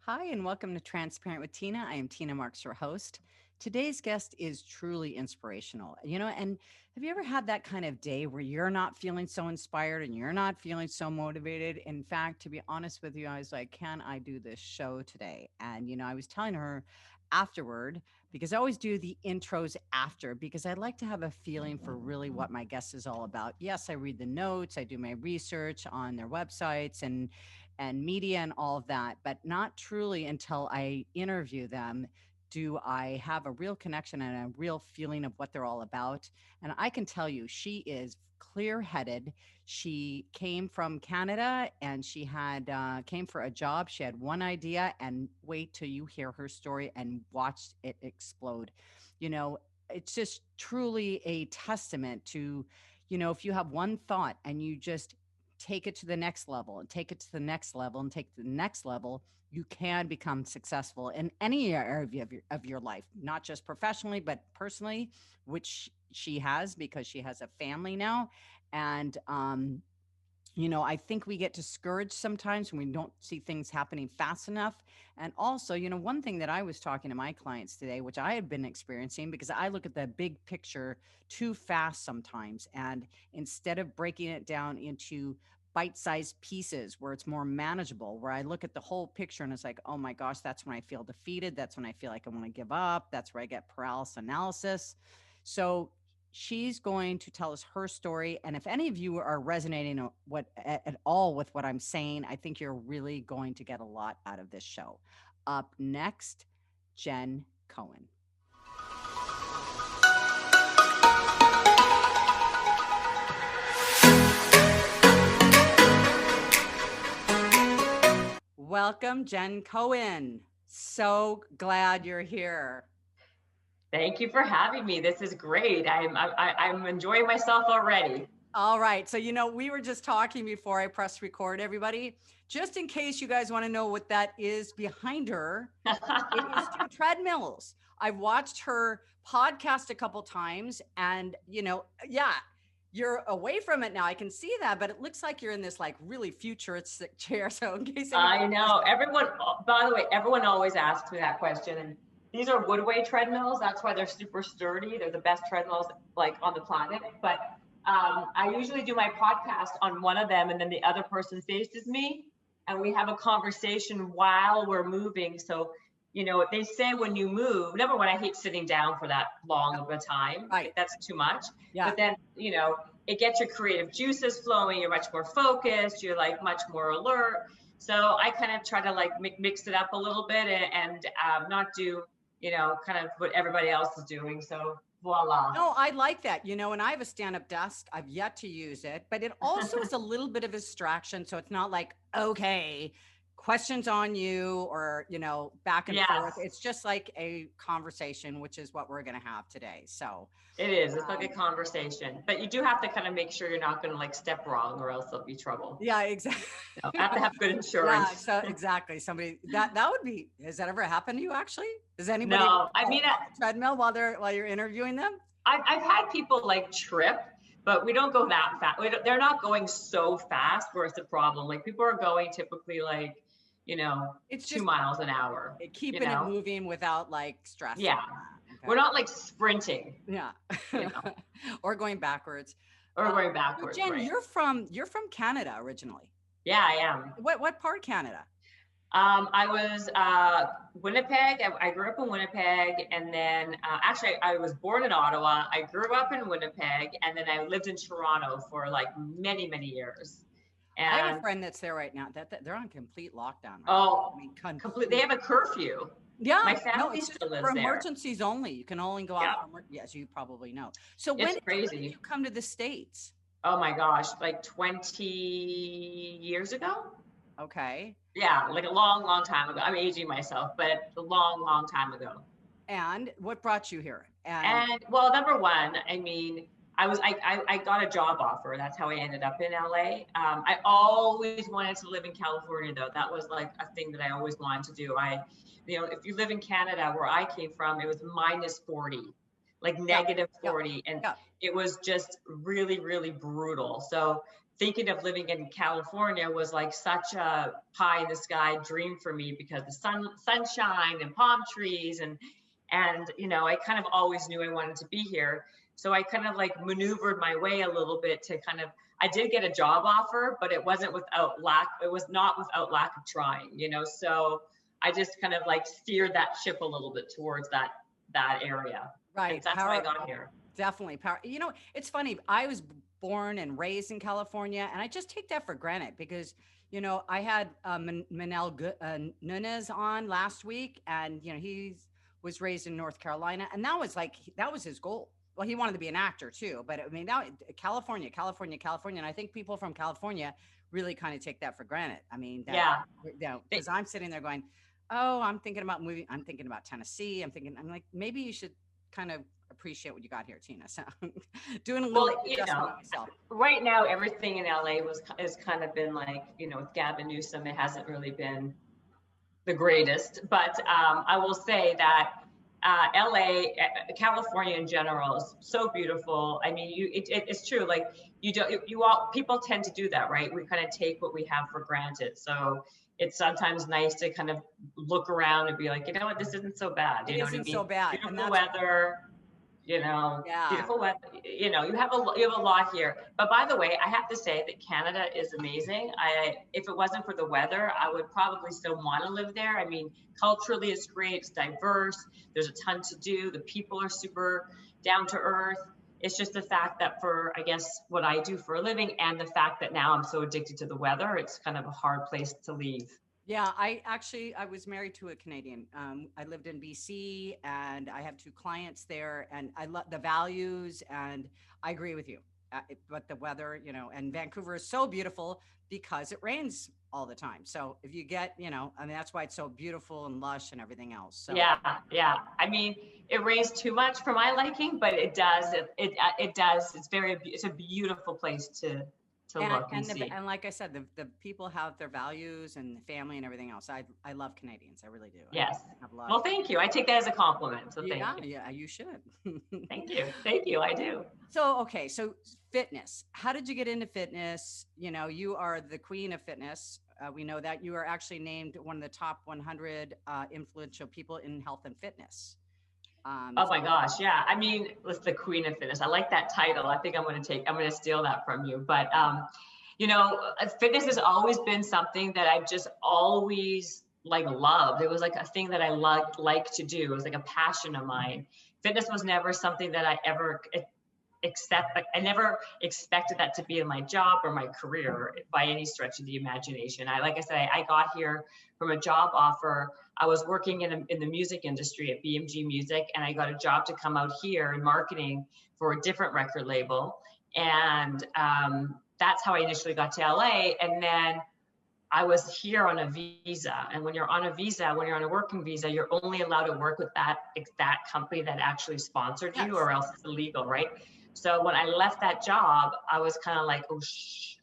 Hi, and welcome to Transparent with Tina. I am Tina Marx, your host. Today's guest is truly inspirational. And have you ever had that kind of day where you're not feeling so inspired and you're not feeling so motivated? In fact, to be honest with you, I was like, can I do this show today? And, I was telling her afterward, because I always do the intros after, because I like to have a feeling for really what my guest is all about. Yes, I read the notes, I do my research on their websites and media and all of that, but not truly until I interview them do I have a real connection and a real feeling of what they're all about. And I can tell you, she is clear headed. She came from Canada and she had came for a job. She had one idea, and wait till you hear her story and watch it explode. You know, it's just truly a testament to, if you have one thought and you just take it to the next level and take it to the next level and take it to the next level, you can become successful in any area of your life, not just professionally, but personally, which she has because she has a family now. And, I think we get discouraged sometimes when we don't see things happening fast enough. And also, one thing that I was talking to my clients today, which I have been experiencing because I look at the big picture too fast sometimes. And instead of breaking it down into bite-sized pieces where it's more manageable, where I look at the whole picture and it's like, oh my gosh, that's when I feel defeated. That's when I feel like I want to give up. That's where I get paralysis analysis. So she's going to tell us her story. And if any of you are resonating at all with what I'm saying, I think you're really going to get a lot out of this show. Up next, Jen Cohen. Welcome, Jen Cohen. So glad you're here. Thank you for having me. This is great. I'm enjoying myself already. All right. So, we were just talking before I press record, everybody, just in case you guys want to know what that is behind her. It is two treadmills. I've watched her podcast a couple times and, yeah, you're away from it now. I can see that, but it looks like you're in this like really futuristic chair. So in case anybody I know everyone, by the way, everyone always asks me that question. And these are Woodway treadmills. That's why they're super sturdy. They're the best treadmills like on the planet. But I usually do my podcast on one of them and then the other person faces me and we have a conversation while we're moving. So, they say when you move, number one, I hate sitting down for that long of a time. right. That's too much. Yeah. But then, it gets your creative juices flowing. You're much more focused. You're like much more alert. So I kind of try to like mix it up a little bit and not do, kind of what everybody else is doing. So voila. No, I like that, and I have a stand-up desk. I've yet to use it, but it also is a little bit of a distraction. So it's not like, okay, questions on you or, back and forth. Yes, It's just like a conversation, which is what we're going to have today. So it is. It's like a conversation, but you do have to kind of make sure you're not going to like step wrong or else there'll be trouble. yeah, exactly. You have to have good Yeah, insurance. so exactly. Somebody that would be, has that ever happened to you actually? Does anybody No, I mean, on the treadmill while you're interviewing them? I've had people like trip, but we don't go that fast. They're not going so fast where it's a problem. Like people are going typically like, It's 2 miles an hour, keeping it moving without like stress. Yeah. Okay. We're not like sprinting. Yeah. Or going backwards. Or going backwards. Jen, right. you're from Canada originally. Yeah, I am. What part of Canada? I was Winnipeg. I grew up in Winnipeg, and then actually I was born in Ottawa. I grew up in Winnipeg, and then I lived in Toronto for like many, many years. And I have a friend that's there right now. That they're on complete lockdown. Right oh, now. I mean, complete. They have a curfew. Yeah, my family it's still lives for there. Emergencies only. You can only go out. Yes, you probably know. So when did you come to the States? Oh my gosh, like 20 years ago. Okay. Yeah, like a long, long time ago. I'm aging myself, but a long, long time ago. And what brought you here? And well, number one, I mean, I got a job offer. That's how I ended up in LA. I always wanted to live in California, though. That was like a thing that I always wanted to do. If you live in Canada, where I came from, it was minus 40, like negative 40. And it was just really, really brutal. So thinking of living in California was like such a pie in the sky dream for me because the sunshine and palm trees and you know, I kind of always knew I wanted to be here. So I kind of like maneuvered my way a little bit to kind of, I did get a job offer, but it wasn't without lack, it was not without lack of trying, you know. So I just kind of like steered that ship a little bit towards that area. And Right. that's how I got here. Definitely power. You know, it's funny. I was born and raised in California, and I just take that for granted because, you know, I had Nunez on last week, and you know, he was raised in North Carolina, and that was like that was his goal. Well, he wanted to be an actor too, but I mean, now California, California, California, and I think people from California really kind of take that for granted. I mean, that, Yeah. you know, because I'm sitting there going, "Oh, I'm thinking about moving. I'm thinking about Tennessee. I'm like, maybe you should kind of appreciate what you got here, Tina." So doing a little Well, you adjustment know, on myself. right now everything in LA has kind of been like, you know, with Gavin Newsom, it hasn't really been the greatest. But I will say that LA, California in general is so beautiful. I mean, it's true. Like you all people tend to do that, right? We kind of take what we have for granted. So it's sometimes nice to kind of look around and be like, you know what, this isn't so bad. It You know what I isn't mean? so bad, and Beautiful that's weather, you know, yeah. beautiful weather. You know, you have a lot here. But by the way, I have to say that Canada is amazing. If it wasn't for the weather, I would probably still want to live there. I mean, culturally it's great, it's diverse, there's a ton to do, the people are super down to earth. It's just the fact that for, I guess, what I do for a living and the fact that now I'm so addicted to the weather, it's kind of a hard place to leave. Yeah, I was married to a Canadian. I lived in BC, and I have two clients there, and I love the values, and I agree with you. But the weather, you know, and Vancouver is so beautiful because it rains all the time. So if you get, you know, I mean, that's why it's so beautiful and lush and everything else. So Yeah, yeah. I mean, it rains too much for my liking, but it does. It does. It's a beautiful place to look and see. and like I said, the people have their values and the family and everything else. I love Canadians. I really do. Yes. I have a lot Well, of thank you. I take that as a compliment. So thank yeah, you. yeah, you should. Thank you. Thank you. I do. So, okay, so fitness. How did you get into fitness? You know, you are the queen of fitness. We know that you are actually named one of the top 100 influential people in health and fitness. Oh my gosh. Yeah. I mean, it's the queen of fitness. I like that title. I think I'm going to steal that from you. But, you know, fitness has always been something that I've just always like loved. It was like a thing that I like to do. It was like a passion of mine. Fitness was never something that I ever like I never expected that to be in my job or my career by any stretch of the imagination. Like I said, I got here from a job offer. I was working in the music industry at BMG Music, and I got a job to come out here in marketing for a different record label. And that's how I initially got to LA. And then I was here on a visa. And when you're on a visa, when you're on a working visa, you're only allowed to work with that company that actually sponsored you, or else it's illegal, right? So when I left that job, I was kind of like,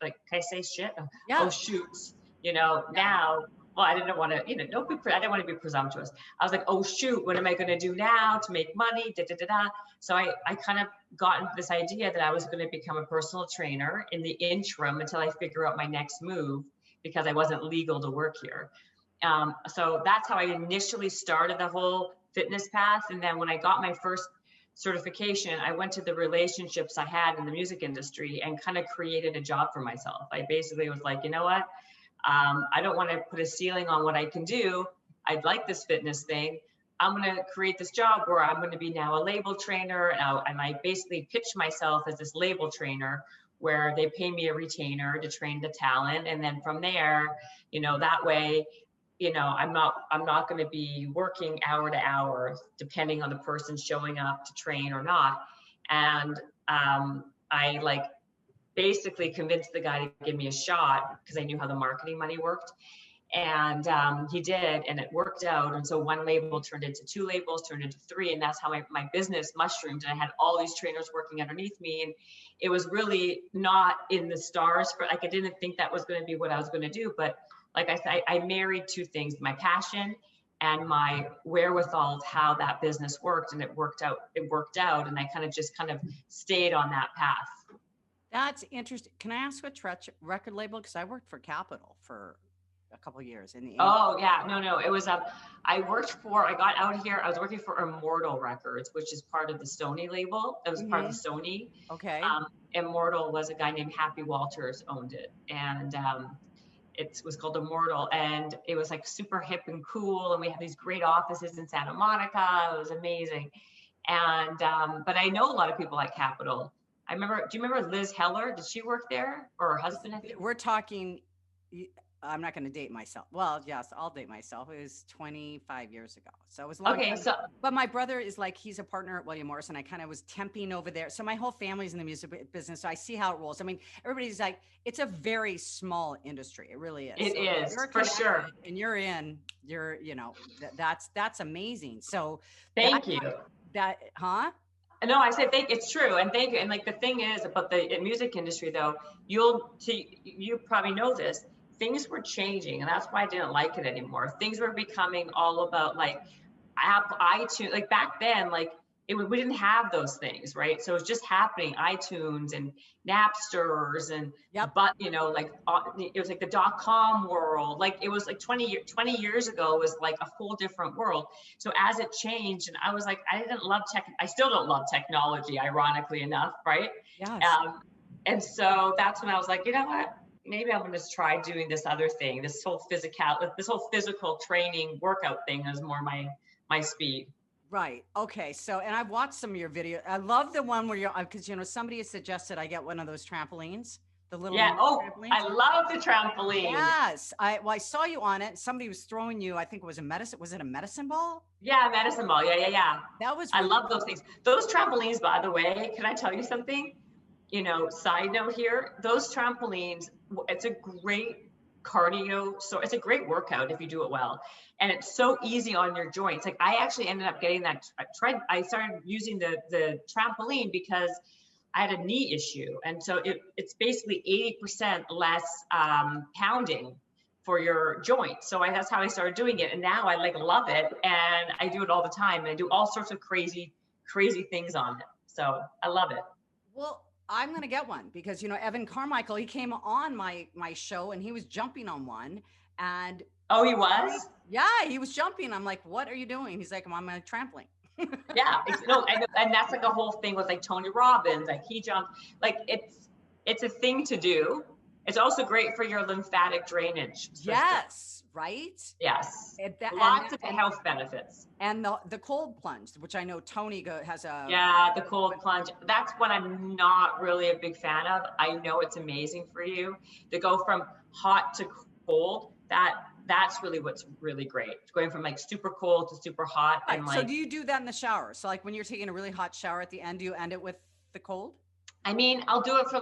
like, can I say shit? Yeah. Oh, shoot. You know, now, well, I didn't want to, you know, I didn't want to be presumptuous. I was like, oh, shoot, what am I going to do now to make money? Da, da, da, da. So I kind of got into this idea that I was going to become a personal trainer in the interim until I figure out my next move, because I wasn't legal to work here. So that's how I initially started the whole fitness path. And then when I got my first certification, I went to the relationships I had in the music industry and kind of created a job for myself. I basically was like, you know what? I don't want to put a ceiling on what I can do. I'd like this fitness thing. I'm going to create this job where I'm going to be now a label trainer. And I basically pitched myself as this label trainer where they pay me a retainer to train the talent. And then from there, you know, that way, you know, I'm not going to be working hour to hour, depending on the person showing up to train or not. And I like basically convinced the guy to give me a shot because I knew how the marketing money worked. And he did, and it worked out. And so one label turned into two labels, turned into three. And that's how my business mushroomed. And I had all these trainers working underneath me. And it was really not in the stars for, like, I didn't think that was going to be what I was going to do. But like I said, I married two things, my passion and my wherewithal of how that business worked. And it worked out. And I kind of stayed on that path. That's interesting. Can I ask what record label? Because I worked for Capitol for a couple of years in the 80s. Oh yeah, no, it was I got out here. I was working for Immortal Records, which is part of the Sony label. It was part of the Sony. Okay. Immortal was a guy named Happy Walters owned it, and it was called Immortal, and it was like super hip and cool, and we had these great offices in Santa Monica. It was amazing, and but I know a lot of people at Capitol. I remember. Do you remember Liz Heller? Did she work there, or her husband? I think We're talking. I'm not going to date myself. Well, yes, I'll date myself. It was 25 years ago. So it was a long okay. time. So, But my brother is like, he's a partner at William Morris, and I kind of was temping over there. So my whole family's in the music business. So I see how it rolls. I mean, everybody's like, it's a very small industry. It really is. it So is you're for sure. And you know, that's amazing. So Thank you. Huh? No, I said it's true, and thank you. And like the thing is about the music industry, though, you probably know this. Things were changing, and that's why I didn't like it anymore. Things were becoming all about like Apple, iTunes. Like back then, like we didn't have those things, right? So it was just happening. iTunes and Napsters and but you know, like it was like the .com world. Like it was like 20 years ago was like a whole different world. So as it changed, and I was like, I didn't love tech. I still don't love technology, ironically enough, right? Yes. And so that's when I was like, you know what? Maybe I'm going to try doing this other thing. This whole physical training workout thing is more my speed. Right. Okay. So, and I've watched some of your videos. I love the one where you're, because, you know, somebody has suggested I get one of those trampolines, the little trampolines. I love the trampoline. Yes. I saw you on it. Somebody was throwing you, I think it was was it a medicine ball? Yeah. Medicine ball. Yeah. That was, I love those things. Those trampolines, by the way, can I tell you something? You know, side note here, those trampolines, it's a great cardio. So it's a great workout if you do it well. And it's so easy on your joints. Like I actually ended up getting that I started using the trampoline because I had a knee issue. And so it's basically 80% less pounding for your joints. So that's how I started doing it. And now I like love it. And I do it all the time. And I do all sorts of crazy things on it. So I love it. Well, I'm going to get one because, you know, Evan Carmichael, he came on my show and he was jumping on one and. Oh, he was? Yeah, he was jumping. I'm like, what are you doing? He's like, I'm on my trampoline. Yeah, and that's like a whole thing with like Tony Robbins, like he jumped, like it's a thing to do. It's also great for your lymphatic drainage system. Yes, right? Yes. Lots of health benefits. And the cold plunge, which I know Tony has a... Yeah, the cold plunge. That's what I'm not really a big fan of. I know it's amazing for you to go from hot to cold. That's really what's really great. Going from like super cold to super hot. Right. And like, so do you do that in the shower? So like when you're taking a really hot shower at the end, do you end it with the cold? I mean, I'll do it for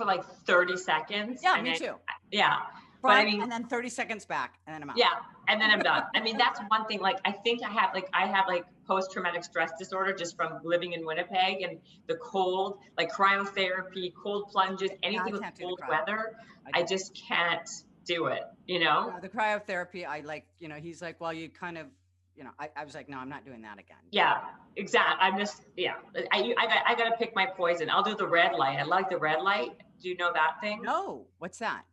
like 30 seconds. Yeah, me too. Yeah. But I mean, and then 30 seconds back and then I'm out. Yeah. And then I'm done. I mean, that's one thing. Like, I think I have post-traumatic stress disorder just from living in Winnipeg and the cold, like cryotherapy, cold plunges, anything with cold weather. I just can't do it, you know? The cryotherapy, I like, you know, he's like, well, you kind of, you know, I was like, no, I'm not doing that again. Yeah, exactly. I'm just, yeah. I got to pick my poison. I'll do the red light. I like the red light. Do you know that thing? No. What's that?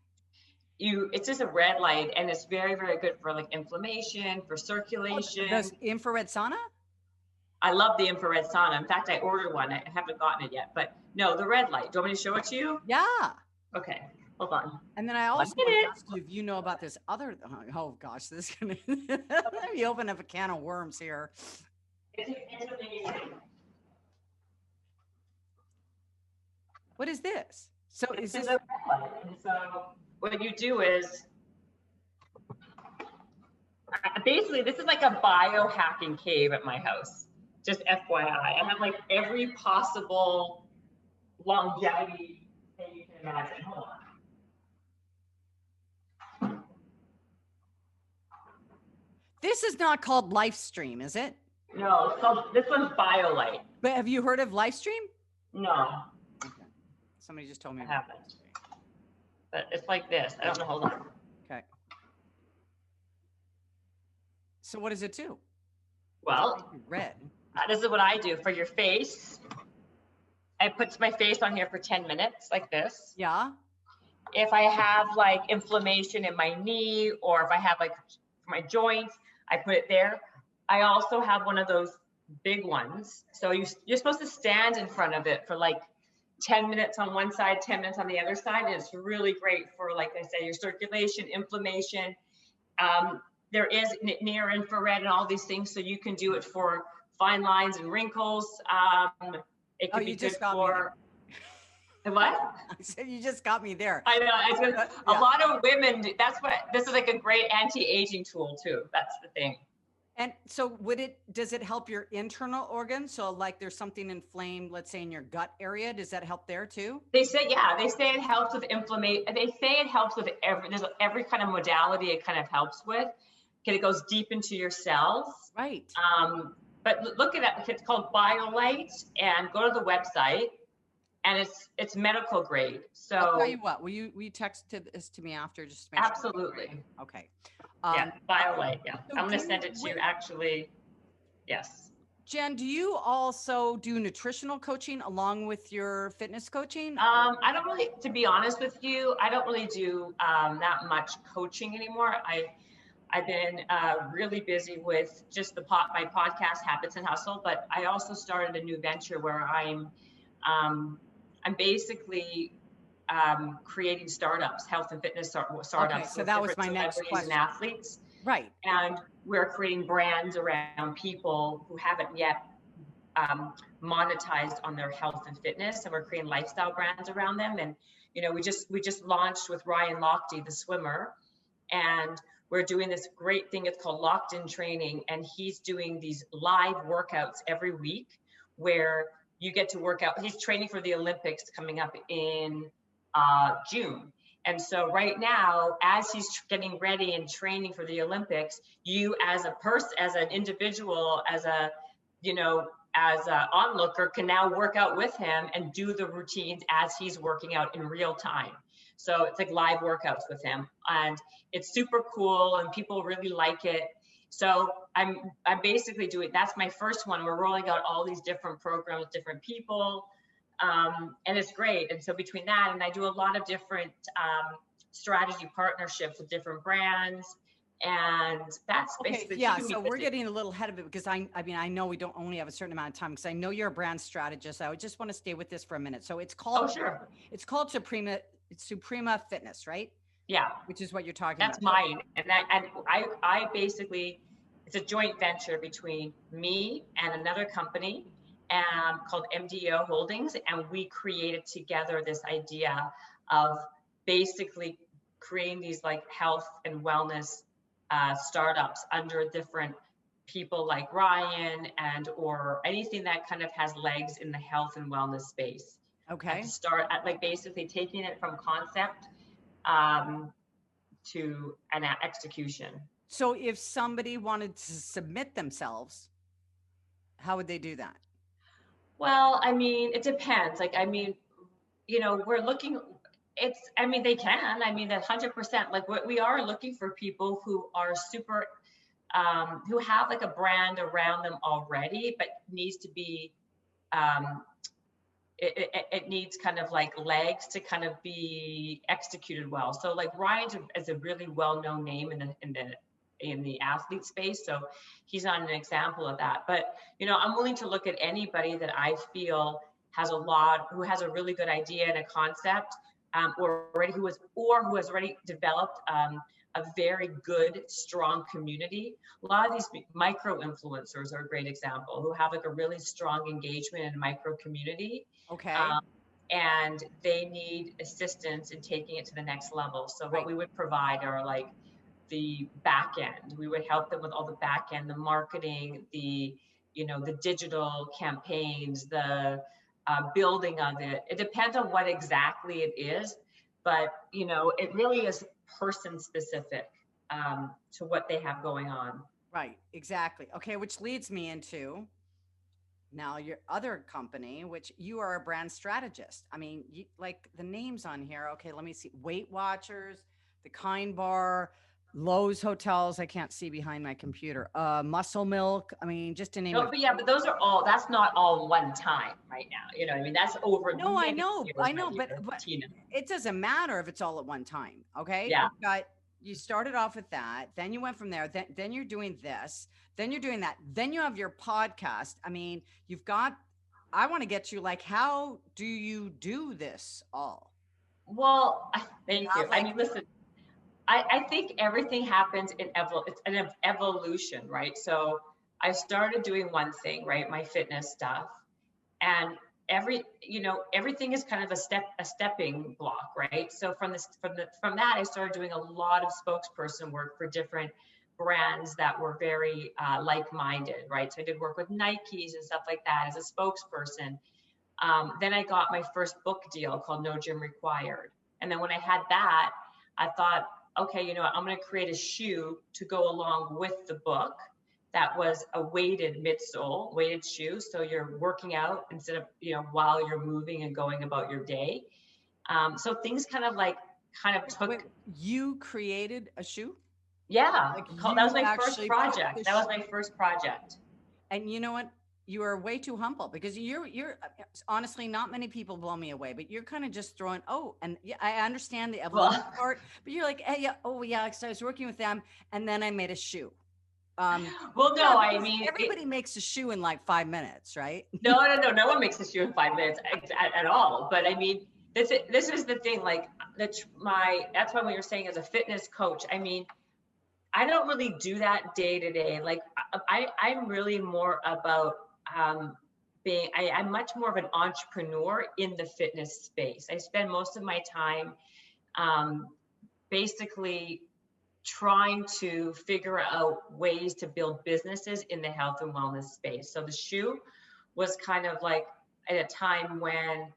It's just a red light and it's very, very good for like inflammation, for circulation. Does infrared sauna? I love the infrared sauna. In fact, I ordered one. I haven't gotten it yet, but no, the red light. Do you want me to show it to you? Yeah. Okay. Hold on. And then I also asked you if you know about this other, oh gosh, this is going to, let me open up a can of worms here. It's amazing. What is this? So is this? So what you do is, basically this is like a biohacking cave at my house. Just FYI. I have like every possible longevity thing you can imagine. Hold on. This is not called Livestream, is it? No, it's called, this one's BioLite. But have you heard of Livestream? No. Okay. Somebody just told me. I haven't. But it's like this. I don't know. Hold on. Okay. So what does it do? Well, red. This is what I do for your face. I put my face on here for 10 minutes like this. Yeah. If I have like inflammation in my knee, or if I have like my joints, I put it there. I also have one of those big ones. So you're supposed to stand in front of it for like 10 minutes on one side, 10 minutes on the other side. And it's really great for, like I say, your circulation, inflammation. There is near infrared and all these things. So you can do it for fine lines and wrinkles. It Oh, could be you good just got me for there. what? I said you just got me there. I know. A Yeah. lot of women, that's what, this is like a great anti-aging tool too. That's the thing. And so does it help your internal organs? So like there's something inflamed, let's say in your gut area, does that help there too? They say, yeah, they say it helps with inflammation. They say it helps with there's every kind of modality it kind of helps with. Okay, it goes deep into your cells. Right. But look at it. It's called BioLite, and go to the website, and it's medical grade. So I'll tell you what, will you text this to me after just to make sure? absolutely. Okay. Yeah, BioLite. Yeah, So I'm going to send it to you. Actually, yes. Jen, do you also do nutritional coaching along with your fitness coaching? I don't really, to be honest with you, I don't really do that much coaching anymore. I've been really busy with just my podcast, Habits and Hustle, but I also started a new venture where I'm basically creating startups, health and fitness startups. Okay, so that was my next question. And athletes. Right. And we're creating brands around people who haven't yet monetized on their health and fitness, and we're creating lifestyle brands around them. And we just launched with Ryan Lochte, the swimmer, and we're doing this great thing. It's called Locked In Training, and he's doing these live workouts every week where you get to work out. He's training for the Olympics coming up in June. And so right now, as he's getting ready and training for the Olympics, you as a person, as an individual, as a onlooker, can now work out with him and do the routines as he's working out in real time. So it's like live workouts with him, and it's super cool, and people really like it. So I'm basically doing, that's my first one. We're rolling out all these different programs, different people, and it's great. And so between that, and I do a lot of different strategy partnerships with different brands. And that's basically, yeah. So we're getting a little ahead of it because I mean, I know we don't only have a certain amount of time because I know you're a brand strategist. I would just want to stay with this for a minute. So it's called, sure. It's called Suprema Fitness, right? Yeah. Which is what you're talking about. That's mine. And I basically, it's a joint venture between me and another company called MDO Holdings. And we created together this idea of basically creating these like health and wellness startups under different people like Ryan or anything that kind of has legs in the health and wellness space. Okay. To start at like basically taking it from concept to an execution. So if somebody wanted to submit themselves, how would they do that? Well, I mean, it depends. Like, I mean, we're looking, they can, that 100%, like what we are looking for people who are super, who have like a brand around them already, but needs to be, it needs kind of like legs to kind of be executed well. So like Ryan is a really well-known name in the athlete space. So he's not an example of that, but I'm willing to look at anybody that I feel who has a really good idea and a concept, who has already developed a very good, strong community. A lot of these micro influencers are a great example, who have like a really strong engagement in micro community. Okay. And they need assistance in taking it to the next level. So what we would provide are like the back end. We would help them with all the back end, the marketing, the digital campaigns, the building of it. It depends on what exactly it is, but it really is person specific to what they have going on. Right, exactly. Okay, which leads me into now your other company, which you are a brand strategist. I mean, like the names on here. Okay, let me see. Weight Watchers, the Kind Bar, Lowe's hotels, I can't see behind my computer. Muscle Milk. I mean, just to name No, a but yeah, few. but those are all, that's not all one time right now. You know what I mean? That's over No, many years, I my know, dear but Tina. it doesn't matter if it's all at one time. Okay, Yeah. you started off with that, then you went from there, then you're doing this, then you're doing that, then you have your podcast. I mean, you've got. I want to get you like, how do you do this all? Well, Do you thank you. have I like, mean, listen, I think everything happens in it's an evolution, right? So I started doing one thing, right? My fitness stuff. And everything is kind of a stepping block, right? So from that I started doing a lot of spokesperson work for different brands that were very like-minded, right? So I did work with Nikes and stuff like that as a spokesperson. Then I got my first book deal called No Gym Required. And then when I had that, I thought, okay, I'm going to create a shoe to go along with the book that was a weighted shoe. So you're working out instead of, while you're moving and going about your day. So things kind of wait, took, you created a shoe? yeah, Like that was you my first actually put project. the That was my first project. and you know what? You are way too humble because you're honestly, not many people blow me away, but you're kind of just throwing, oh, and yeah, I understand the evolution Well, part, but you're like, hey, yeah, oh yeah, because I was working with them and then I made a shoe. well, Yeah, no, I because mean, everybody makes a shoe in like 5 minutes, right? no one makes a shoe in 5 minutes at all. But I mean, this is the thing. Like that's why when you're saying as a fitness coach, I mean, I don't really do that day to day. Like I'm really more about I'm much more of an entrepreneur in the fitness space. I spend most of my time um, basically trying to figure out ways to build businesses in the health and wellness space. So the shoe was kind of like at a time when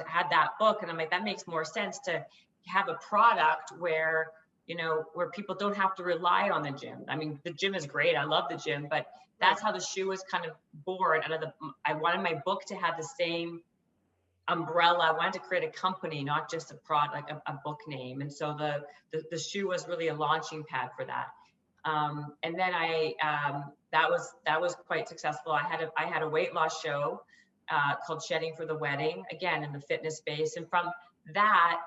had that book, and I'm like, that makes more sense to have a product where people don't have to rely on the gym. I mean, the gym is great. I love the gym, but Right. that's how the shoe was kind of born out of I wanted my book to have the same umbrella. I wanted to create a company, not just a product, like a book name. And so the shoe was really a launching pad for that. And then that was quite successful. I had a weight loss show called Shedding for the Wedding, again in the fitness space. And from that,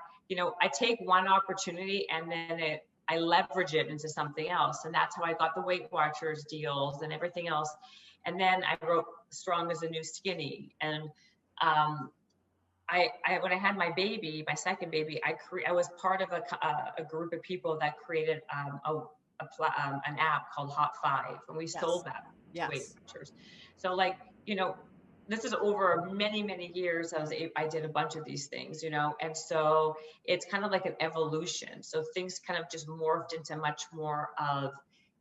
I take one opportunity and then I leverage it into something else. And that's how I got the Weight Watchers deals and everything else. And then I wrote Strong as the New Skinny. And when I had my baby, my second baby, I was part of a group of people that created an app called Hot Five, and we Yes. sold that to Weight Yes. Watchers. So this is over many years. I did a bunch of these things, and so it's kind of like an evolution. So things kind of just morphed into much more of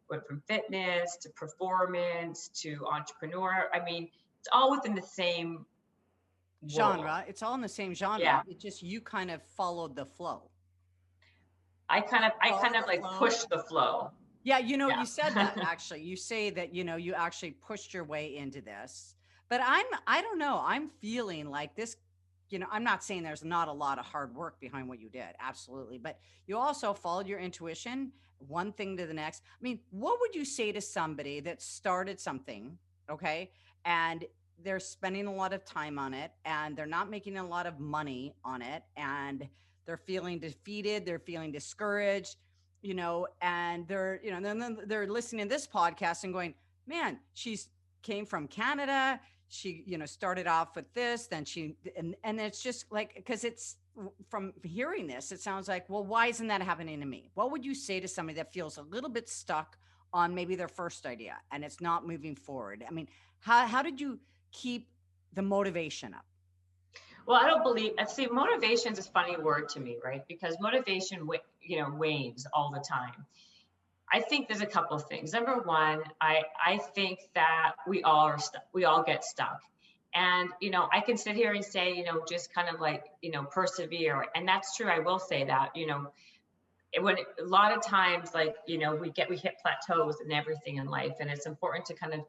went from fitness to performance to entrepreneur. I mean, it's all within the same world. Genre. It's all in the same genre. Yeah. It just, you kind of followed the flow. I Follow kind of the like flow. push the flow. Yeah, Yeah. you said that actually. You say that, you actually pushed your way into this. But I don't know. I'm feeling like this, I'm not saying there's not a lot of hard work behind what you did. Absolutely. But you also followed your intuition, one thing to the next. I mean, what would you say to somebody that started something, okay? And they're spending a lot of time on it and they're not making a lot of money on it and they're feeling defeated, they're feeling discouraged, and they're, then they're listening to this podcast and going, man, she's came from Canada. She, started off with this, then and it's just like, because it's from hearing this, it sounds like, well, why isn't that happening to me? What would you say to somebody that feels a little bit stuck on maybe their first idea and it's not moving forward? I mean, how did you keep the motivation up? Well, I don't believe. See, motivation is a funny word to me, right? Because motivation, wanes all the time. I think there's a couple of things. Number one, I think that we all are stuck. We all get stuck. And, I can sit here and say, just kind of like, persevere. And that's true. I will say that, when a lot of times, like, we hit plateaus and everything in life. And it's important to kind of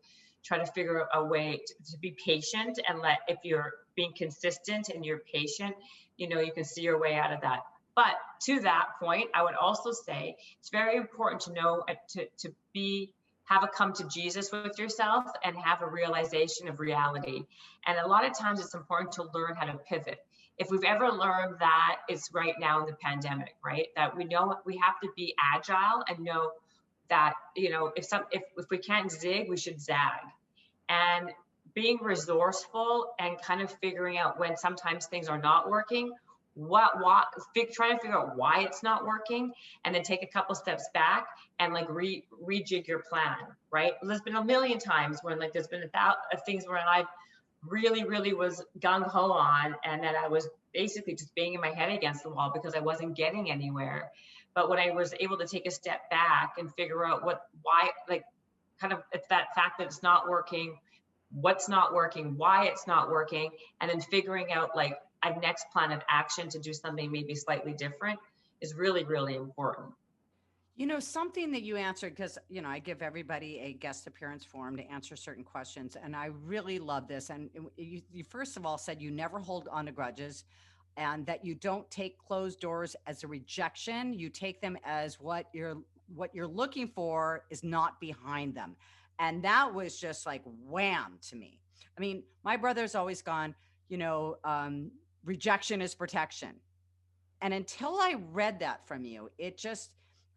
try to figure out a way to be patient and if you're being consistent and you're patient, you can see your way out of that But to that point, I would also say it's very important to know have a come to Jesus with yourself and have a realization of reality. And a lot of times it's important to learn how to pivot. If we've ever learned that, it's right now in the pandemic, right? That we know we have to be agile and know that, if we can't zig, we should zag. And being resourceful and kind of figuring out when sometimes things are not working, trying to figure out why it's not working, and then take a couple steps back and like rejig your plan, right? There's been a million times when like there's been things where I really was gung-ho on, and then I was basically just banging my head against the wall because I wasn't getting anywhere. But when I was able to take a step back and figure out why, like kind of it's that fact that it's not working, what's not working, why it's not working, and then figuring out like a next plan of action to do something maybe slightly different is really, really important. Something that you answered, because, I give everybody a guest appearance form to answer certain questions. And I really love this. And you first of all said you never hold on to grudges, and that you don't take closed doors as a rejection. You take them as what you're looking for is not behind them. And that was just like wham to me. I mean, my brother's always gone, rejection is protection. And until I read that from you,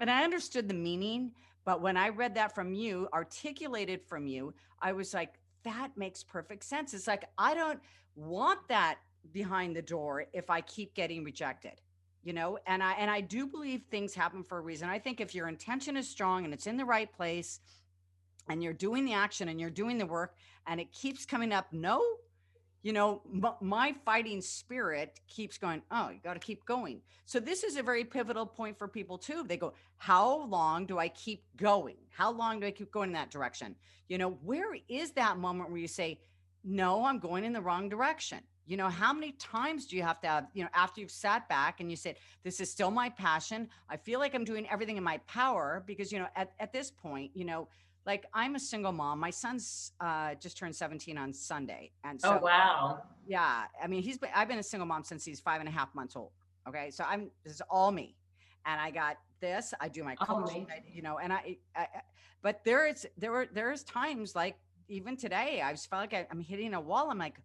and I understood the meaning, but when I read that from you, articulated from you, I was like, that makes perfect sense. It's like, I don't want that behind the door if I keep getting rejected, and I do believe things happen for a reason. I think if your intention is strong and it's in the right place and you're doing the action and you're doing the work and it keeps coming up, no, my fighting spirit keeps going, oh, you got to keep going. So this is a very pivotal point for people too. They go, how long do I keep going? How long do I keep going in that direction? Where is that moment where you say, no, I'm going in the wrong direction? How many times do you have to have, after you've sat back and you said, this is still my passion. I feel like I'm doing everything in my power because, at this point, like I'm a single mom. My son's just turned 17 on Sunday. And so, oh, wow. yeah, I mean, I've been a single mom since he's 5.5 months old. Okay. So this is all me. And I got this, I do my coaching, but there's times like even today, I just felt like I'm hitting a wall. I'm like,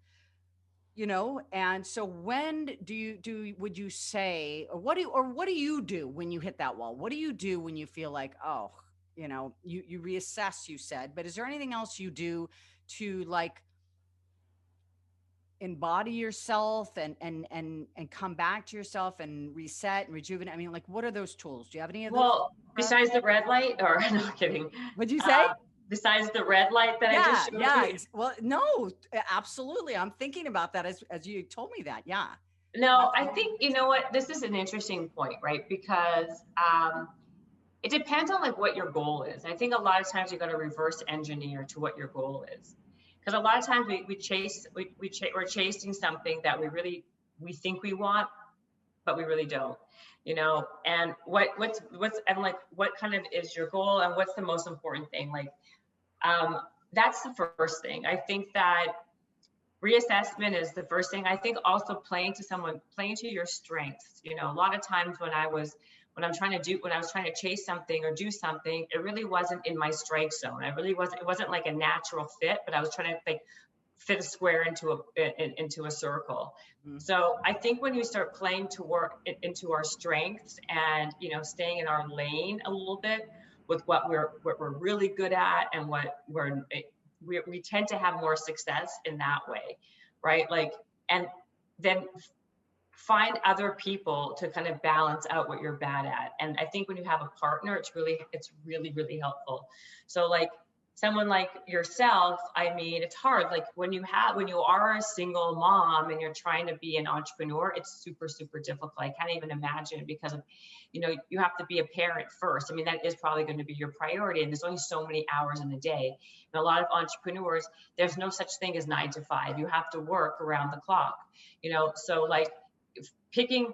and so when would you say, or what do you do when you hit that wall? What do you do when you feel like, oh, you reassess, you said, but is there anything else you do to like embody yourself and come back to yourself and reset and rejuvenate? I mean, like, what are those tools? Do you have any of those? Well, besides the red light, or no kidding. What'd you say? Besides the red light that I just showed you? Well, no, absolutely. I'm thinking about that as you told me that. Yeah. No, I think, you know what, this is an interesting point, right? Because it depends on like what your goal is. I think a lot of times you got to reverse engineer to what your goal is. Because a lot of times we're chasing something that we think we want, but we really don't, and what's and like, what kind of is your goal and what's the most important thing? Like, that's the first thing. I think that reassessment is the first thing. I think also playing to your strengths. A lot of times when I was trying to chase something or do something, it really wasn't in my strike zone. It wasn't like a natural fit, but I was trying to like fit a square into a circle. Mm-hmm. So I think when you start playing to work into our strengths and, staying in our lane a little bit with what we're really good at and what we tend to have more success in that way, right? Like, and then find other people to kind of balance out what you're bad at. And I think when you have a partner, it's really, really helpful. So like someone like yourself, I mean, it's hard. Like when you are a single mom and you're trying to be an entrepreneur, it's super, super difficult. I can't even imagine, because of, you have to be a parent first. I mean, that is probably going to be your priority. And there's only so many hours in the day. And a lot of entrepreneurs, there's no such thing as 9 to 5. You have to work around the clock, so like picking,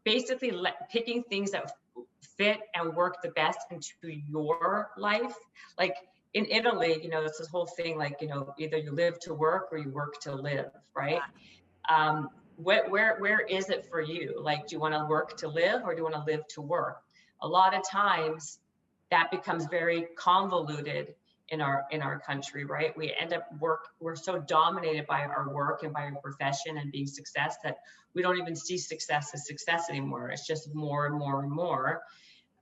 basically picking things that fit and work the best into your life. Like in Italy, it's this whole thing, like, either you live to work or you work to live, right? where is it for you? Like, do you want to work to live, or do you want to live to work? A lot of times that becomes very convoluted in our country, right? We end up we're so dominated by our work and by our profession and being success that we don't even see success as success anymore. It's just more and more and more.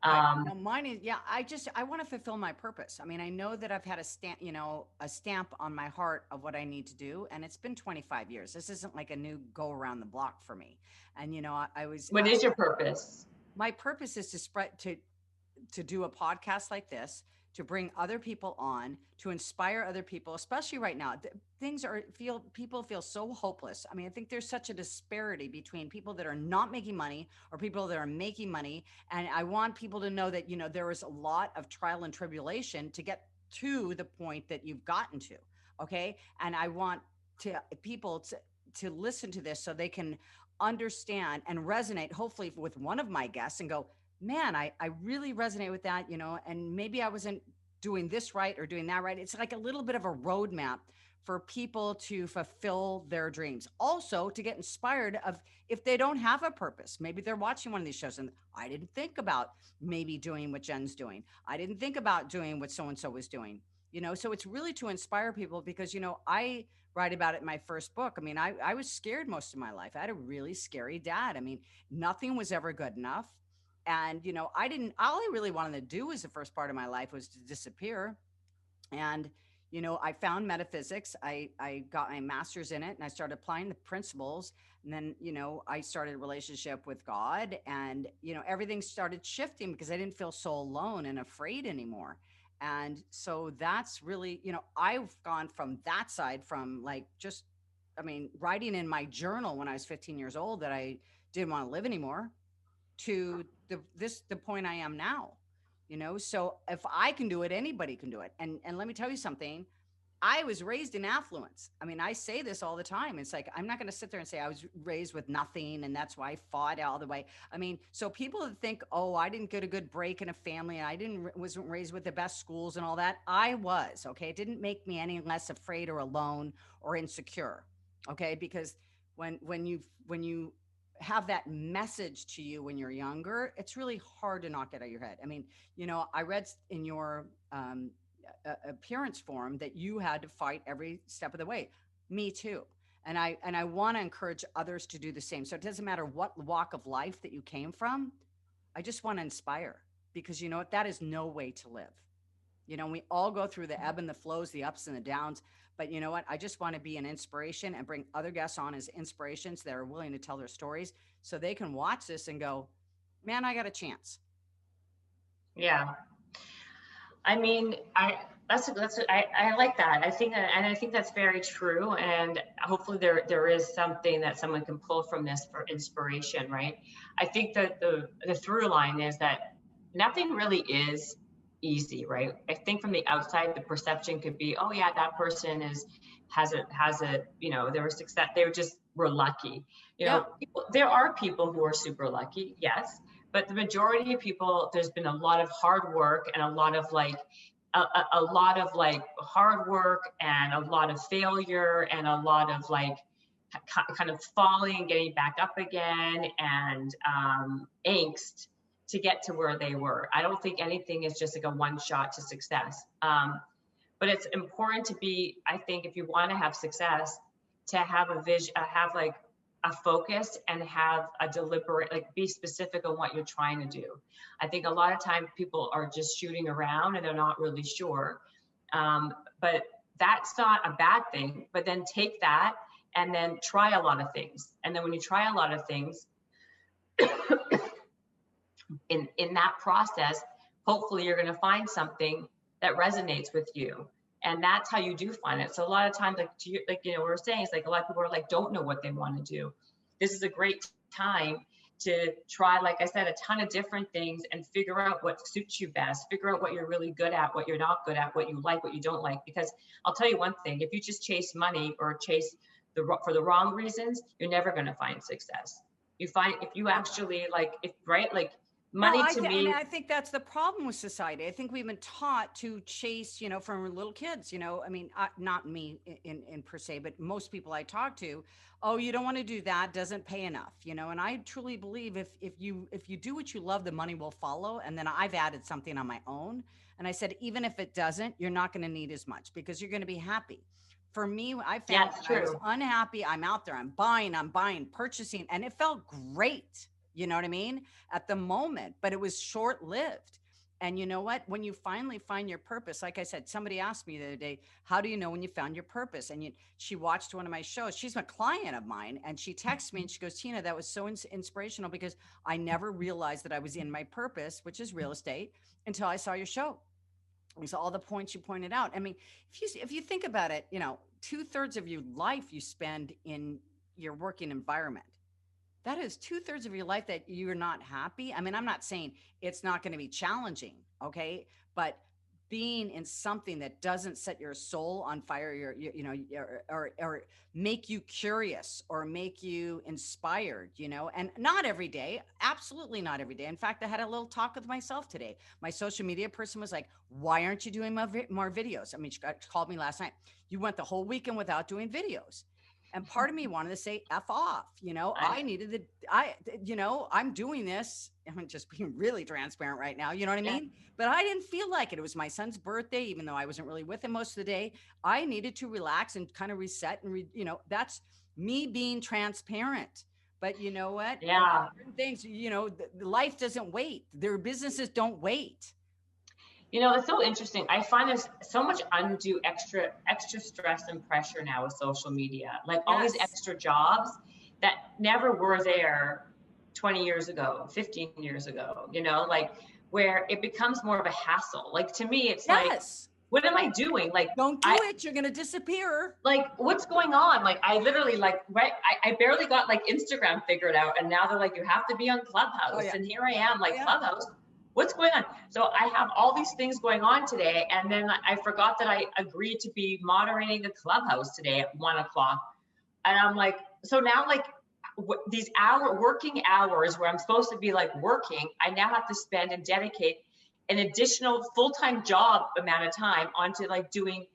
Right. No, mine is, yeah, I want to fulfill my purpose. I mean, I know that I've had a stamp on my heart of what I need to do. And it's been 25 years. This isn't like a new go around the block for me. And, What is your purpose? my purpose is to spread, to do a podcast like this, to bring other people on, to inspire other people, especially right now. People feel so hopeless. I mean, I think there's such a disparity between people that are not making money or people that are making money. And I want people to know that, there is a lot of trial and tribulation to get to the point that you've gotten to. Okay. And I want people to listen to this so they can understand and resonate, hopefully, with one of my guests and go, man, I really resonate with that, and maybe I wasn't doing this right or doing that right. It's like a little bit of a roadmap for people to fulfill their dreams. Also, to get inspired of if they don't have a purpose. Maybe they're watching one of these shows and I didn't think about maybe doing what Jen's doing. I didn't think about doing what so-and-so was doing. So it's really to inspire people because, I write about it in my first book. I mean, I was scared most of my life. I had a really scary dad. I mean, nothing was ever good enough. And, all I really wanted to do was the first part of my life was to disappear. And, I found metaphysics. I got my master's in it and I started applying the principles. And then, I started a relationship with God and, everything started shifting because I didn't feel so alone and afraid anymore. And so that's really, I've gone from that side from like writing in my journal when I was 15 years old that I didn't want to live anymore to the point I am now, so if I can do it, anybody can do it. And let me tell you something. I was raised in affluence. I mean, I say this all the time. It's like, I'm not going to sit there and say I was raised with nothing and that's why I fought all the way. I mean, so people that think, oh, I didn't get a good break in a family and wasn't raised with the best schools and all that. I was, okay. It didn't make me any less afraid or alone or insecure. Okay. Because when you have that message to you when you're younger, it's really hard to knock it out of your head. I mean, I read in your appearance form that you had to fight every step of the way. Me too. And I want to encourage others to do the same. So it doesn't matter what walk of life that you came from. I just want to inspire because you know what? That is no way to live. We all go through the ebb and the flows, the ups and the downs. But you know what? I just want to be an inspiration and bring other guests on as inspirations that are willing to tell their stories so they can watch this and go, man, I got a chance. Yeah. I mean, I like that. I think that's very true. And hopefully there is something that someone can pull from this for inspiration, right? I think that the through line is that nothing really is easy, right? I think from the outside, the perception could be, oh yeah, that person has a, they were success. Were lucky. There are people who are super lucky. Yes. But the majority of people, there's been a lot of hard work and a lot of hard work and a lot of failure and a lot of kind of falling and getting back up again and angst to get to where they were. I don't think anything is just like a one shot to success. But it's important to be, I think, if you want to have success, to have a vision, have like a focus and have a deliberate, be specific on what you're trying to do. I think a lot of times people are just shooting around and they're not really sure. But that's not a bad thing, but then take that and then try a lot of things. And then when you try a lot of things, in that process, hopefully you're going to find something that resonates with you. And that's how you do find it. So a lot of times, we were saying, it's like a lot of people are don't know what they want to do. This is a great time to try, like I said, a ton of different things and figure out what suits you best, figure out what you're really good at, what you're not good at, what you like, what you don't like. Because I'll tell you one thing, if you just chase money or chase for the wrong reasons, you're never going to find success. You find if you actually No, Money to and me, I think that's the problem with society. I think we've been taught to chase, from little kids. I mean, not me in per se, but most people I talk to. Oh, you don't want to do that; doesn't pay enough. And I truly believe if you do what you love, the money will follow. And then I've added something on my own, and I said even if it doesn't, you're not going to need as much because you're going to be happy. For me, I yeah, found it's when I was true. unhappy, I'm out there, I'm buying, purchasing, and it felt great. You know what I mean? At the moment, but it was short lived. And you know what? When you finally find your purpose, like I said, somebody asked me the other day, how do you know when you found your purpose? And she watched one of my shows. She's a client of mine. And she texts me and she goes, Tina, that was so inspirational because I never realized that I was in my purpose, which is real estate, until I saw your show. And so all the points you pointed out. I mean, if you think about it, 2/3 of your life you spend in your working environment. That is 2/3 of your life that you're not happy. I mean, I'm not saying it's not going to be challenging, okay? But being in something that doesn't set your soul on fire, or make you curious or make you inspired, and not every day, absolutely not every day. In fact, I had a little talk with myself today. My social media person was like, "Why aren't you doing more videos?" I mean, she called me last night. You went the whole weekend without doing videos. And part of me wanted to say F off, I, I needed I'm doing this. I'm just being really transparent right now. You know what I yeah, mean? But I didn't feel like it. It was my son's birthday, even though I wasn't really with him most of the day. I needed to relax and kind of reset that's me being transparent. But you know what? yeah. Certain things, life doesn't wait. Their businesses don't wait. It's so interesting. I find there's so much undue extra stress and pressure now with social media. Like all these Yes. extra jobs that never were there 20 years ago, 15 years ago, like where it becomes more of a hassle. Like to me, it's like, Yes. what am I doing? Like Don't do I it. You're going to disappear. like what's going on? Like I literally like right I barely got like Instagram figured out, and now they're like you have to be on Oh, Clubhouse, yeah. and here I am Oh, like yeah. Clubhouse, what's going on? So I have all these things going on today, and then I forgot that I agreed to be moderating the Clubhouse today at 1 o'clock, and I'm like, so now like these working hours where I'm supposed to be like working, I now have to spend and dedicate an additional full-time job amount of time onto like doing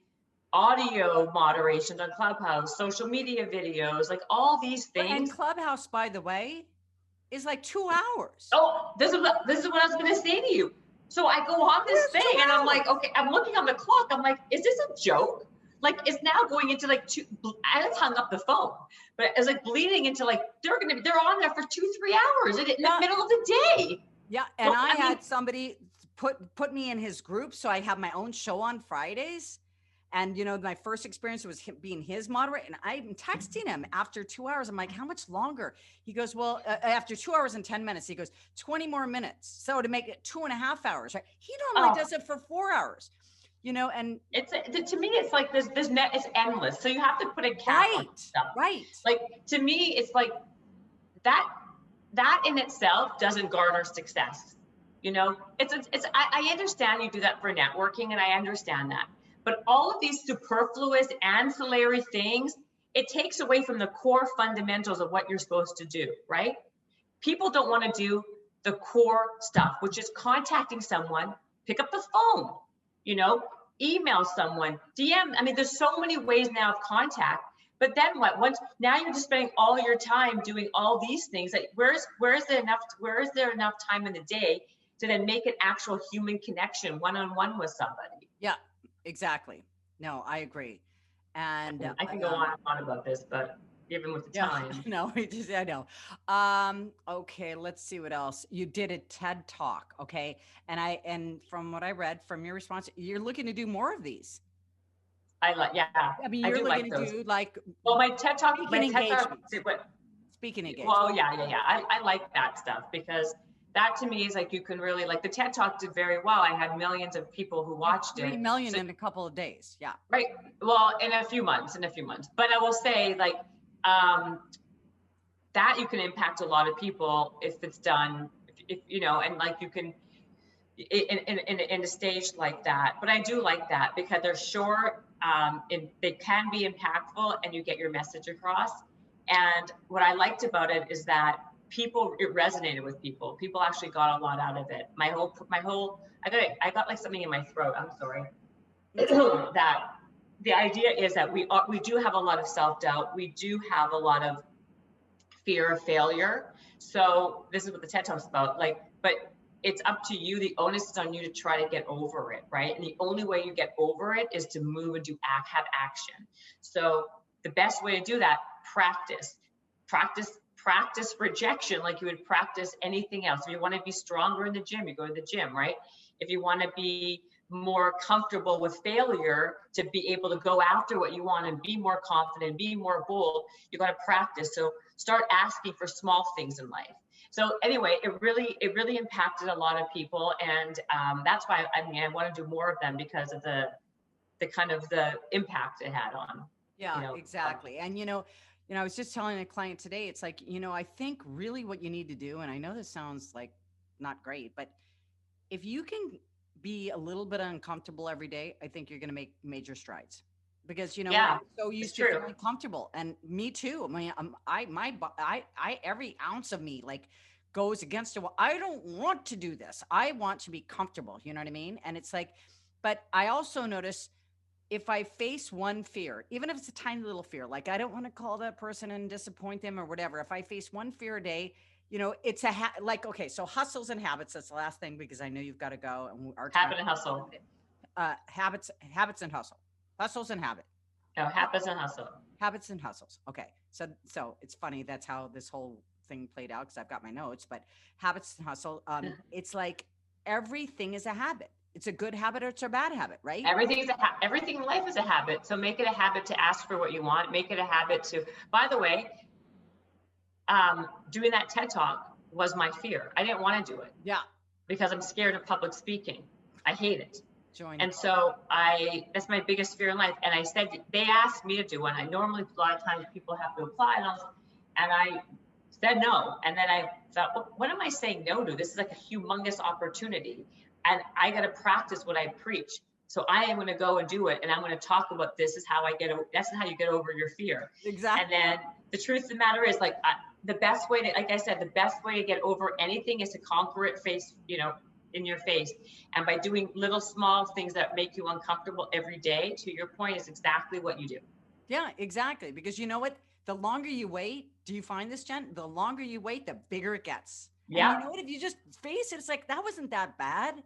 audio moderations on Clubhouse, social media videos, like all these And things. Clubhouse, by the way, is like 2 hours. Oh, this is what I was going to say to you. So I go on this It's thing two and I'm like, hours. okay, I'm looking on the clock. I'm like, is this a joke? Like it's now going into like I just hung up the phone, but it's like bleeding into like they're on there for 2-3 hours in the Yeah. middle of the day. Yeah. And So I I mean, had somebody put me in his group. So I have my own show on Fridays. And my first experience was being his moderator. And I'm texting him after 2 hours. I'm like, how much longer? He goes, well, after 2 hours and 10 minutes, he goes, 20 more minutes. So to make it 2.5 hours, right? He normally oh, does it for 4 hours, and it's to me it's like this net it's endless. So you have to put a cap on right, stuff. right. Like to me, it's like that in itself doesn't garner success. I understand you do that for networking, and I understand that. But all of these superfluous ancillary things, it takes away from the core fundamentals of what you're supposed to do, right? People don't want to do the core stuff, which is contacting someone, pick up the phone, you know, email someone, DM. I mean, there's so many ways now of contact. But then what? Once now you're just spending all your time doing all these things. Like where is there enough time in the day to then make an actual human connection one-on-one with somebody? Yeah, exactly. No, I agree. And I can go on and on about this, but even with the yeah, time. no, I know. Okay, let's see what else. You did a TED talk, okay? And from what I read from your response, you're looking to do more of these. Yeah, I mean, I you're do looking like to those. do like Well, speaking engagements. Speaking well, engagements. yeah. I like that stuff because that to me is like you can really like the TED Talk did very well. I had millions of people who Yeah, watched 3 it. million So, in a couple of days. Yeah. right. Well, in a few months. But I will say like that you can impact a lot of people if it's done, if you know, and like you can in a stage like that. But I do like that because they're short, and they can be impactful, and you get your message across. And what I liked about it is that it resonated with people. People actually got a lot out of it. I got like something in my throat. I'm sorry. That the idea is that we do have a lot of self-doubt. We do have a lot of fear of failure. So this is what the TED Talk's about. Like, but it's up to you. The onus is on you to try to get over it, right? And the only way you get over it is to move and have action. So the best way to do that, practice rejection like you would practice anything else. If you want to be stronger in the gym, you go to the gym, right? If you want to be more comfortable with failure, to be able to go after what you want and be more confident, be more bold, you got to practice. So start asking for small things in life. So anyway, it really impacted a lot of people, and that's why I want to do more of them, because of the kind of the impact it had on. Yeah, exactly. And I was just telling a client today, it's like, I think really what you need to do, and I know this sounds like not great, but if you can be a little bit uncomfortable every day, I think you're going to make major strides, because, I'm so used to feeling comfortable, and me too. I mean, I every ounce of me like goes against it. Well, I don't want to do this. I want to be comfortable. You know what I mean? And it's like, but I also notice, if I face one fear, even if it's a tiny little fear, like I don't want to call that person and disappoint them or whatever. If I face one fear a day, it's like, okay, so hustles and habits. That's the last thing, because I know you've got to go, and our habit and hustle. Habits and hustle, hustles and habit. No, habits and hustle. Habits and hustles. Okay. So it's funny. That's how this whole thing played out, because I've got my notes, but habits and hustle. It's like everything is a habit. It's a good habit or it's a bad habit, right? Everything in life is a habit. So make it a habit to ask for what you want. Make it a habit to, by the way, doing that TED Talk was my fear. I didn't want to do it. Yeah. Because I'm scared of public speaking. I hate it. That's my biggest fear in life. And I said, they asked me to do one. A lot of times people have to apply, and I said no. And then I thought, well, what am I saying no to? This is like a humongous opportunity. And I got to practice what I preach. So I am going to go and do it. And I'm going to talk about that's how you get over your fear. Exactly. And then the truth of the matter is, like, the best way to get over anything is to conquer it in your face. And by doing little small things that make you uncomfortable every day, to your point, is exactly what you do. Yeah, exactly. Because you know what? The longer you wait, do you find this, Jen? The longer you wait, the bigger it gets. Yeah. And you know what? If you just face it, it's like, that wasn't that bad.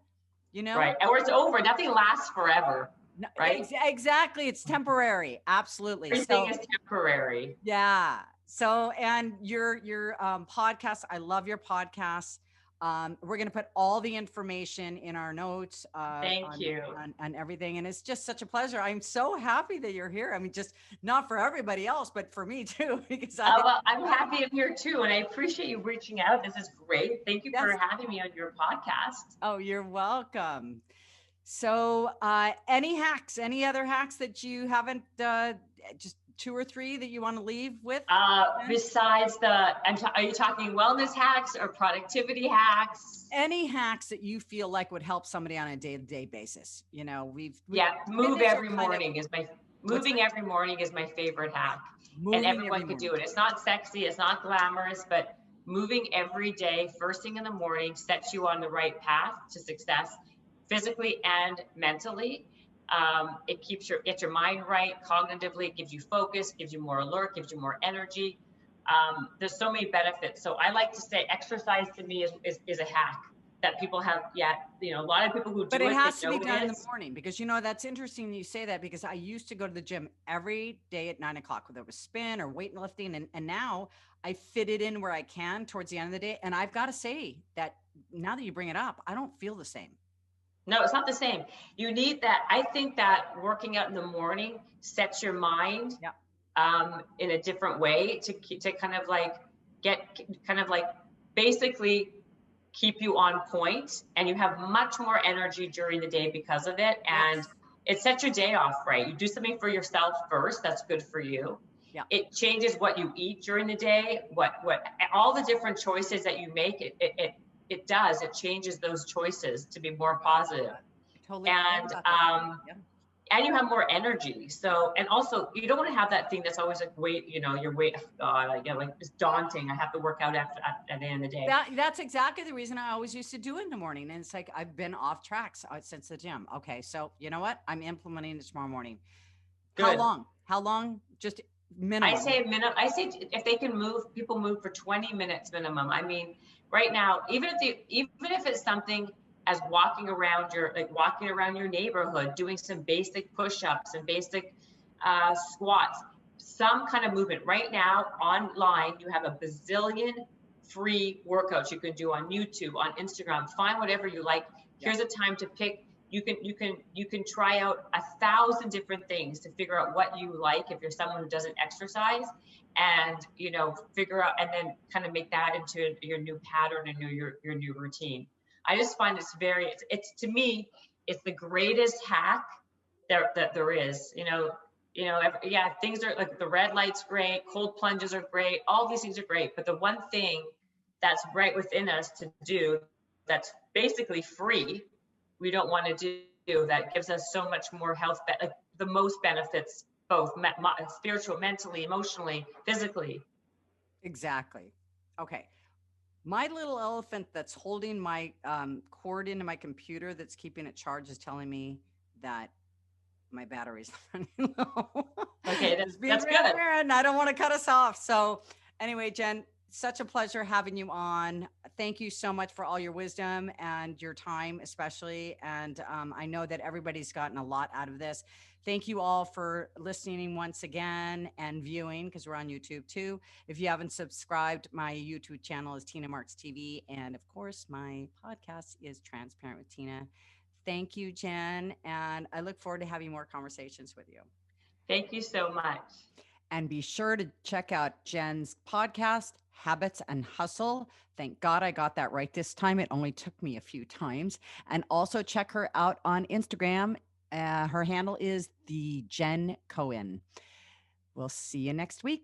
Right. Or it's over. Nothing lasts forever. No, right. Exactly. It's temporary. Absolutely. Everything is temporary. Yeah. So, and your podcast, I love your podcast. We're going to put all the information in our notes Thank you. On everything. And it's just such a pleasure. I'm so happy that you're here. I mean, just not for everybody else, but for me too, because well, I'm happy I'm here too. And I appreciate you reaching out. This is great. Thank you for having me on your podcast. Oh, you're welcome. So any other hacks that you haven't, just 2 or 3 that you want to leave with? Besides are you talking wellness hacks or productivity hacks? Any hacks that you feel like would help somebody on a day-to-day basis? Moving every morning is my favorite hack. And everyone can do it. It's not sexy, it's not glamorous, but moving every day, first thing in the morning, sets you on the right path to success, physically and mentally. It gets your mind right cognitively, it gives you focus, gives you more alert, gives you more energy. There's so many benefits. So I like to say exercise to me is a hack that people have a lot of people who do it. But it has to be done in the morning, because that's interesting that you say that, because I used to go to the gym every day at 9 o'clock, whether it was spin or weightlifting. And now I fit it in where I can towards the end of the day. And I've got to say that now that you bring it up, I don't feel the same. No, it's not the same. You need that. I think that working out in the morning sets your mind in a different way to kind of like basically keep you on point, and you have much more energy during the day because of it. And it sets your day off right. You do something for yourself first. That's good for you. Yeah. It changes what you eat during the day, what all the different choices that you make. It changes those choices to be more positive. Totally. And and you have more energy. So, and also you don't want to have that thing that's always like weight, your weight, like it's daunting. I have to work out at the end of the day. That's exactly the reason I always used to do it in the morning. And it's like, I've been off tracks since the gym. Okay. So you know what? I'm implementing it tomorrow morning. How Good. long? How long? Just I minimum. say minimum. I say if they can move, people move for 20 minutes minimum. I mean, right now, even if it's something as walking around your neighborhood, doing some basic push-ups and basic squats, some kind of movement. Right now, online, you have a bazillion free workouts you can do on YouTube, on Instagram. Find whatever you like. Here's a time to pick. You can try out 1,000 different things to figure out what you like if you're someone who doesn't exercise, and figure out and then kind of make that into your new pattern and your new routine. I just find it's to me, it's the greatest hack that there is. Yeah, things are like the red light's great, cold plunges are great, all these things are great, but the one thing that's right within us to do, that's basically free, we don't want to do, that gives us so much more health, like the most benefits, both spiritual, mentally, emotionally, physically. Exactly. Okay. My little elephant that's holding my cord into my computer that's keeping it charged is telling me that my battery's running low. Okay, Just being that's good. transparent. I don't want to cut us off. So, anyway, Jen, such a pleasure having you on. Thank you so much for all your wisdom and your time, especially. And I know that everybody's gotten a lot out of this. Thank you all for listening once again and viewing, because we're on YouTube too. If you haven't subscribed, my YouTube channel is Tina Marks TV. And of course, my podcast is Transparent with Tina. Thank you, Jen. And I look forward to having more conversations with you. Thank you so much. And be sure to check out Jen's podcast, Habits and Hustle. Thank God I got that right this time. It only took me a few times. And also check her out on Instagram. Her handle is the Jen Cohen. We'll see you next week.